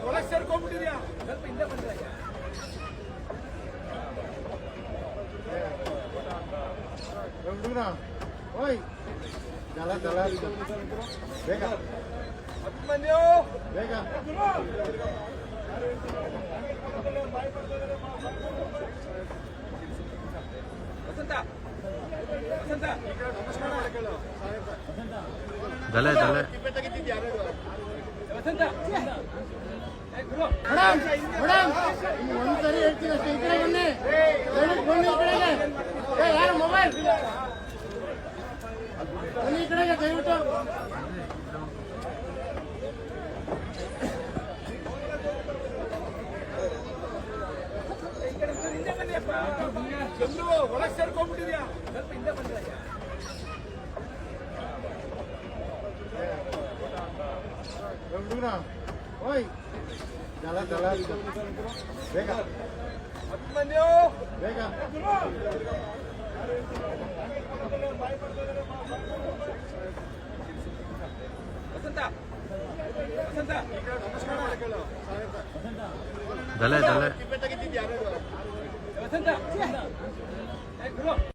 ಒಳಗೆ ಸೇರ್ಕೊಂಡ್ಬಿಟ್ಟಿದ್ಯಾ ಸ್ವಲ್ಪ ಹಿಂದೆ ಬಂದ್ರೆ ಓಯ್ ಜಲ ಜಲ ಬೇಗ ಹತ್ತು ಮಂದಿಯೋ ಬೇಗ ವಸಂತ ವಸಂತ ಜಲೆ ಜಲೆ ವಸಂತ ಮೇಡಮ್ ಮೇಡಮ್ ಒಂದ್ಸರಿ ಹೇಳ್ತೀನಿ ಅಷ್ಟೇ ಈ ಕಡೆ ಬನ್ನಿ ಬನ್ನಿ ಈ ಕಡೆಗೆ ಯಾರು ಮೊಬೈಲ್ ಬನ್ನಿ ಈ ಕಡೆಗೆ ದಯವಿಟ್ಟು ಹಿಂದೆ ಬನ್ನಿಯಪ್ಪ ಚಂದ್ರು ಒಳಗೆ ಸೇರ್ಕೊಂಡ್ಬಿಟ್ಟಿದ್ಯಾ ಸ್ವಲ್ಪ ಹಿಂದೆ ಬಂದ್ರೆ ಓಯ್ ಜಲ ಜಲ ಬೇಗ ಹತ್ತು ಮಂದಿಯೋ ಬೇಗ ವಸಂತ ವಸಂತ ಜಲೆ ಜಲೆ ವಸಂತ